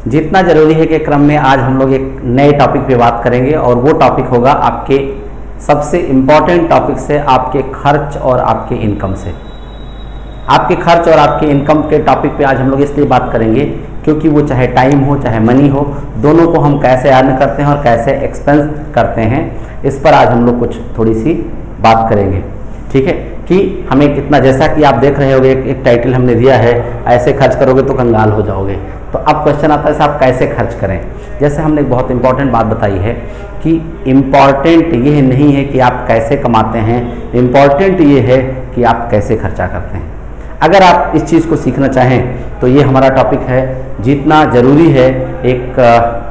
जितना जरूरी है के क्रम में आज हम लोग एक नए टॉपिक पे बात करेंगे और वो टॉपिक होगा आपके सबसे इम्पॉर्टेंट टॉपिक से, आपके खर्च और आपके इनकम से। आपके खर्च और आपके इनकम के टॉपिक पे आज हम लोग इसलिए बात करेंगे क्योंकि वो चाहे टाइम हो चाहे मनी हो, दोनों को हम कैसे अर्न करते हैं और कैसे एक्सपेंस करते हैं, इस पर आज हम लोग कुछ थोड़ी सी बात करेंगे। ठीक है कि हमें कितना, जैसा कि आप देख रहे होंगे एक टाइटल हमने दिया है, ऐसे खर्च करोगे तो कंगाल हो जाओगे। तो अब क्वेश्चन आता है आप कैसे खर्च करें। जैसे हमने एक बहुत इंपॉर्टेंट बात बताई है कि इम्पॉर्टेंट ये नहीं है कि आप कैसे कमाते हैं, इम्पॉर्टेंट ये है कि आप कैसे खर्चा करते हैं। अगर आप इस चीज़ को सीखना चाहें तो ये हमारा टॉपिक है, जीतना ज़रूरी है। एक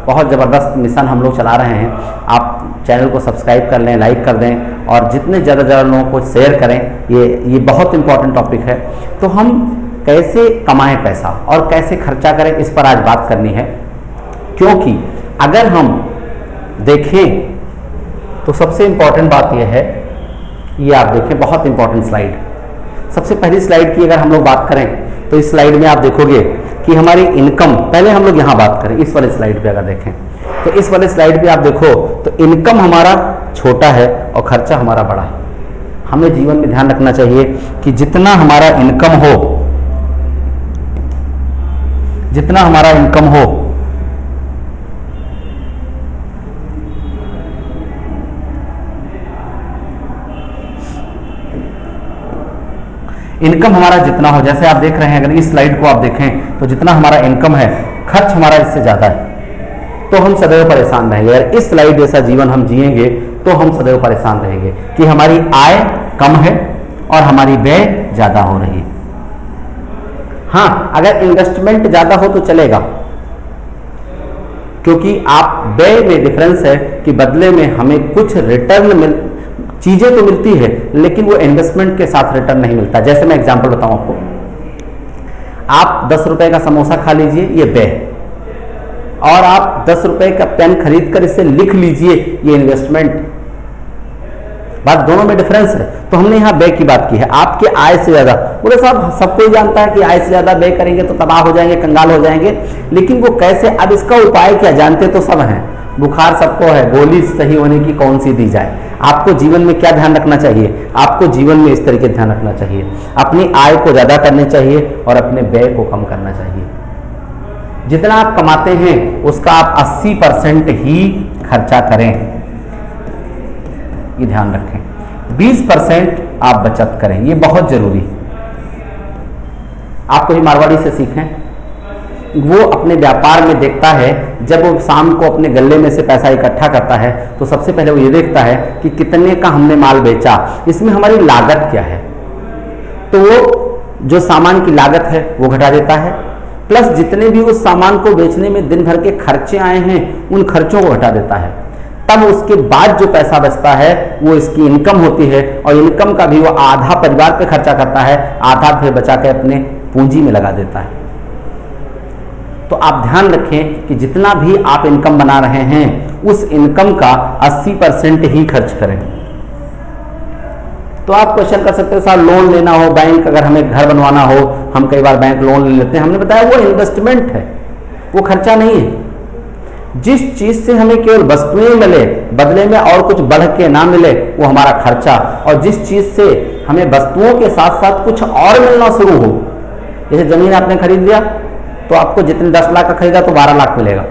बहुत ज़बरदस्त मिशन हम लोग चला रहे हैं। आप चैनल को सब्सक्राइब कर लें, लाइक कर दें और जितने ज़्यादा लोगों को शेयर करें। ये बहुत इंपॉर्टेंट टॉपिक है। तो हम कैसे कमाएं पैसा और कैसे खर्चा करें, इस पर आज बात करनी है। क्योंकि अगर हम देखें तो सबसे इम्पॉर्टेंट बात यह है, ये आप देखें बहुत इंपॉर्टेंट स्लाइड। सबसे पहली स्लाइड की अगर हम लोग बात करें तो इस स्लाइड में आप देखोगे कि हमारी इनकम, पहले हम लोग यहाँ बात करें इस वाले स्लाइड पे अगर देखें तो इस वाले स्लाइड पे आप देखो तो इनकम हमारा छोटा है और खर्चा हमारा बड़ा है। हमें जीवन में ध्यान रखना चाहिए कि जितना हमारा इनकम हो, जितना हमारा इनकम हो इनकम हमारा जितना हो, जैसे आप देख रहे हैं, अगर इस स्लाइड को आप देखें तो जितना हमारा इनकम है खर्च हमारा इससे ज़्यादा है, तो हम सदैव परेशान रहेंगे। अगर इस स्लाइड जैसा जीवन हम जिएंगे तो हम सदैव परेशान रहेंगे कि हमारी आय कम है और हमारी व्यय ज़्यादा हो रही है। हाँ, अगर इन्वेस्टमेंट ज़्यादा हो तो चलेगा, क्योंकि आप व्यय में डिफरेंस है कि बदले में हमें कुछ रिटर्न चीजें तो मिलती है लेकिन वो इन्वेस्टमेंट के साथ रिटर्न नहीं मिलता। जैसे मैं एग्जांपल बताऊं आपको, आप 10 रुपए का समोसा खा लीजिए, ये व्यय, और आप 10 रुपए का पेन खरीद कर इसे लिख लीजिए, ये इन्वेस्टमेंट। बात दोनों में डिफरेंस है। तो हमने यहाँ व्यय की बात की है, आपके आय से ज्यादा। बोले साहब सबको ही जानता है कि आय से ज्यादा व्यय करेंगे तो तबाह हो जाएंगे, कंगाल हो जाएंगे, लेकिन वो कैसे, अब इसका उपाय क्या, जानते तो सब हैं। बुखार सबको है, गोली सही होने की कौन सी दी जाए। आपको जीवन में क्या ध्यान रखना चाहिए, आपको जीवन में इस तरीके ध्यान रखना चाहिए, अपनी आय को ज़्यादा करनी चाहिए और अपने व्यय को कम करना चाहिए। जितना आप कमाते हैं उसका आप 80% ही खर्चा करें, ये ध्यान रखें। 20% आप बचत करें, ये बहुत जरूरी है। आप कोई मारवाड़ी से सीखें, वो अपने व्यापार में देखता है, जब वो शाम को अपने गल्ले में से पैसा इकट्ठा करता है तो सबसे पहले वो ये देखता है कि कितने का हमने माल बेचा, इसमें हमारी लागत क्या है। तो वो जो सामान की लागत है वो घटा देता है, प्लस जितने भी उस सामान को बेचने में दिन भर के खर्चे आए हैं उन खर्चों को घटा देता है। तब उसके बाद जो पैसा बचता है वो इसकी इनकम होती है, और इनकम का भी वो आधा परिवार पे खर्चा करता है, आधा फिर बचा के अपने पूंजी में लगा देता है। तो आप ध्यान रखें कि जितना भी आप इनकम बना रहे हैं उस इनकम का 80% ही खर्च करें। तो आप क्वेश्चन कर सकते हो साहब लोन लेना हो, बैंक, अगर हमें घर बनवाना हो, हम कई बार बैंक लोन ले लेते हैं। हमने बताया वो इन्वेस्टमेंट है, वो खर्चा नहीं है। जिस चीज से हमें केवल वस्तुएं मिले, बदले में और कुछ बढ़ के ना मिले, वो हमारा खर्चा। और जिस चीज से हमें वस्तुओं के साथ साथ कुछ और मिलना शुरू हो, जैसे जमीन आपने खरीद लिया तो आपको जितने 10 लाख का खरीदा तो 12 लाख मिलेगा।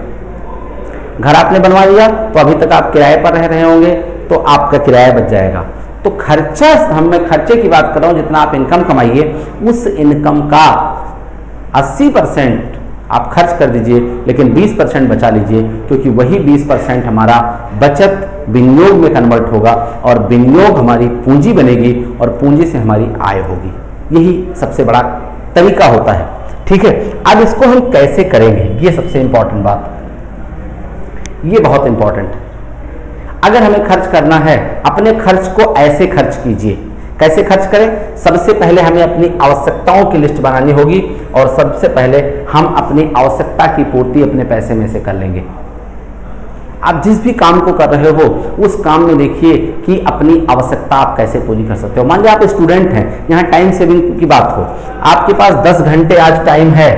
घर आपने बनवा लिया तो अभी तक आप किराए पर रह रहे होंगे तो आपका किराया बच जाएगा। तो खर्चा, मैं खर्चे की बात कर रहा हूं, जितना आप इनकम कमाइए उस इनकम का 80% आप खर्च कर दीजिए, लेकिन 20% बचा लीजिए, क्योंकि वही 20% हमारा बचत विनियोग में कन्वर्ट होगा और विनियोग हमारी पूंजी बनेगी और पूंजी से हमारी आय होगी। यही सबसे बड़ा तरीका होता है। ठीक है, अब इसको हम कैसे करेंगे, ये सबसे इंपॉर्टेंट बात, ये बहुत इंपॉर्टेंट है। अगर हमें खर्च करना है, अपने खर्च को ऐसे खर्च कीजिए। कैसे खर्च करें? सबसे पहले हमें अपनी आवश्यकताओं की लिस्ट बनानी होगी और सबसे पहले हम अपनी आवश्यकता की पूर्ति अपने पैसे में से कर लेंगे। आप जिस भी काम को कर रहे हो उस काम में देखिए कि अपनी आवश्यकता आप कैसे पूरी कर सकते हो। मान लीजिए आप स्टूडेंट हैं, यहाँ टाइम सेविंग की बात हो, आपके पास 10 घंटे आज टाइम है,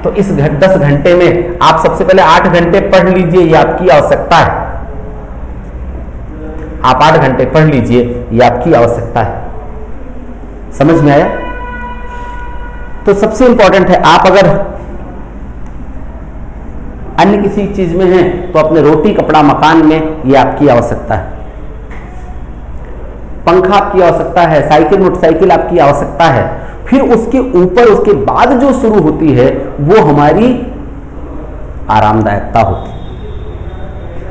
तो इस 10 घंटे में आप सबसे पहले 8 घंटे पढ़ लीजिए, ये आपकी आवश्यकता है। आप 8 घंटे पढ़ लीजिए, ये आपकी आवश्यकता है। समझ में आया? तो सबसे इंपॉर्टेंट है, आप अगर अन्य किसी चीज में हैं तो अपने रोटी कपड़ा मकान में ये आपकी आवश्यकता है। पंखा आपकी आवश्यकता है, साइकिल मोटरसाइकिल आपकी आवश्यकता है। फिर उसके ऊपर उसके बाद जो शुरू होती है वो हमारी आरामदायकता होती है।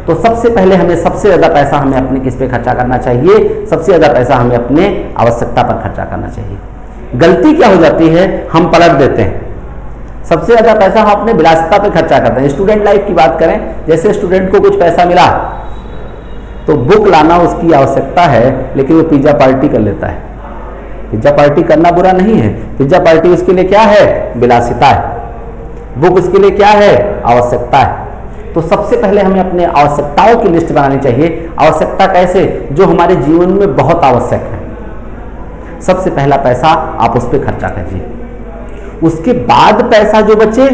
तो सबसे पहले हमें सबसे ज्यादा पैसा हमें अपने किस पे खर्चा करना चाहिए? सबसे ज्यादा पैसा हमें अपने आवश्यकता पर खर्चा करना चाहिए। गलती क्या हो जाती है, हम पलट देते हैं। सबसे ज्यादा पैसा हम अपने विलासिता पे खर्चा करते हैं। स्टूडेंट लाइफ की बात करें, जैसे स्टूडेंट को कुछ पैसा मिला तो बुक लाना उसकी आवश्यकता है, लेकिन वो पिज्जा पार्टी कर लेता है। पिज्जा पार्टी करना बुरा नहीं है, पिज्जा पार्टी उसके लिए क्या है? विलासिता है। बुक उसके लिए क्या है? आवश्यकता है। तो सबसे पहले हमें अपने आवश्यकताओं की लिस्ट बनानी चाहिए। आवश्यकता कैसे? जो हमारे जीवन में बहुत आवश्यक है। सबसे पहला पैसा आप उस पर खर्चा कीजिए। उसके बाद पैसा जो बचे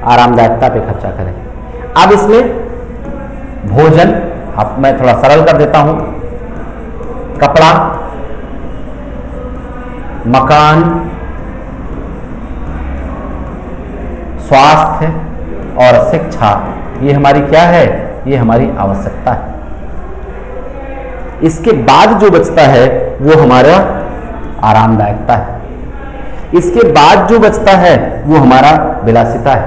आरामदायकता पे खर्चा करें। अब इसमें भोजन, अब मैं थोड़ा सरल कर देता हूं, कपड़ा, मकान, स्वास्थ्य और शिक्षा, ये हमारी क्या है? ये हमारी आवश्यकता है। इसके बाद जो बचता है वो हमारा आरामदायकता है। इसके बाद जो बचता है वो हमारा विलासिता है।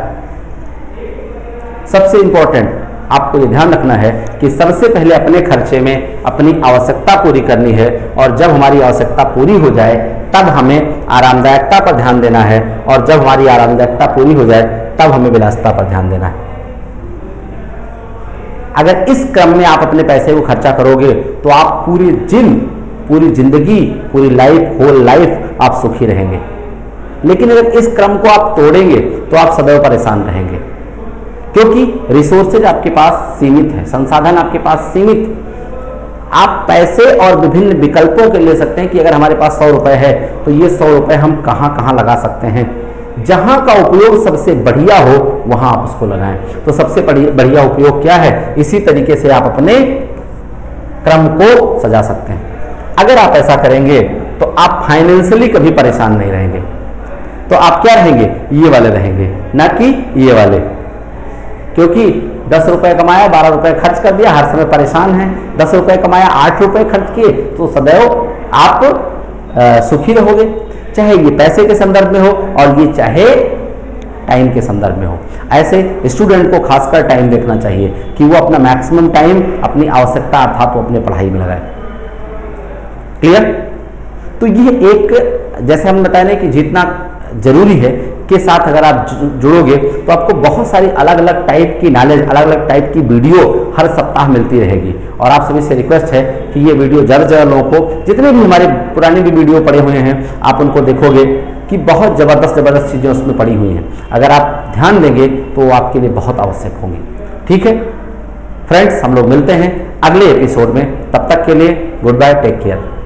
सबसे इंपॉर्टेंट आपको ये ध्यान रखना है कि सबसे पहले अपने खर्चे में अपनी आवश्यकता पूरी करनी है, और जब हमारी आवश्यकता पूरी हो जाए तब हमें आरामदायकता पर ध्यान देना है, और जब हमारी आरामदायकता पूरी हो जाए तब हमें विलासिता पर ध्यान देना है। अगर इस क्रम में आप अपने पैसे को खर्चा करोगे तो आप पूरी जिंदगी, पूरी लाइफ, होल लाइफ आप सुखी रहेंगे। लेकिन अगर इस क्रम को आप तोड़ेंगे तो आप सदैव परेशान रहेंगे, क्योंकि रिसोर्सेज आपके पास सीमित है, संसाधन आपके पास सीमित। आप पैसे और विभिन्न विकल्पों के ले सकते हैं कि अगर हमारे पास 100 रुपए है तो ये 100 रुपए हम कहां कहां लगा सकते हैं। जहां का उपयोग सबसे बढ़िया हो वहां आप उसको लगाएं। तो सबसे बढ़िया उपयोग क्या है? इसी तरीके से आप अपने क्रम को सजा सकते हैं। अगर आप ऐसा करेंगे तो आप फाइनेंशियली कभी परेशान नहीं रहेंगे। तो आप क्या रहेंगे? ये वाले रहेंगे, ना कि ये वाले। क्योंकि 10 रुपए कमाया, 12 रुपए खर्च कर दिया, हर समय परेशान है। 10 रुपए कमाया, 8 रुपए खर्च किए, तो सदैव आप सुखी रहोगे, चाहे ये पैसे के संदर्भ में हो और ये चाहे टाइम के संदर्भ में हो। ऐसे स्टूडेंट को खासकर टाइम देखना चाहिए कि वो अपना मैक्सिमम टाइम अपनी आवश्यकता अर्थात वो अपने पढ़ाई में लगाए। क्लियर? तो ये एक, जैसे हम बताए ना कि जितना जरूरी है के साथ अगर आप जुड़ोगे तो आपको बहुत सारी अलग अलग टाइप की नॉलेज, अलग अलग टाइप की वीडियो हर सप्ताह मिलती रहेगी। और आप सभी से रिक्वेस्ट है कि ये वीडियो ज़्यादा से ज़्यादा लोगों को, जितने भी हमारे पुराने भी वीडियो पड़े हुए हैं, आप उनको देखोगे कि बहुत ज़बरदस्त चीज़ें उसमें पड़ी हुई हैं। अगर आप ध्यान देंगे तो वो आपके लिए बहुत आवश्यक होंगी। ठीक है फ्रेंड्स, हम लोग मिलते हैं अगले एपिसोड में। तब तक के लिए गुड बाय, टेक केयर।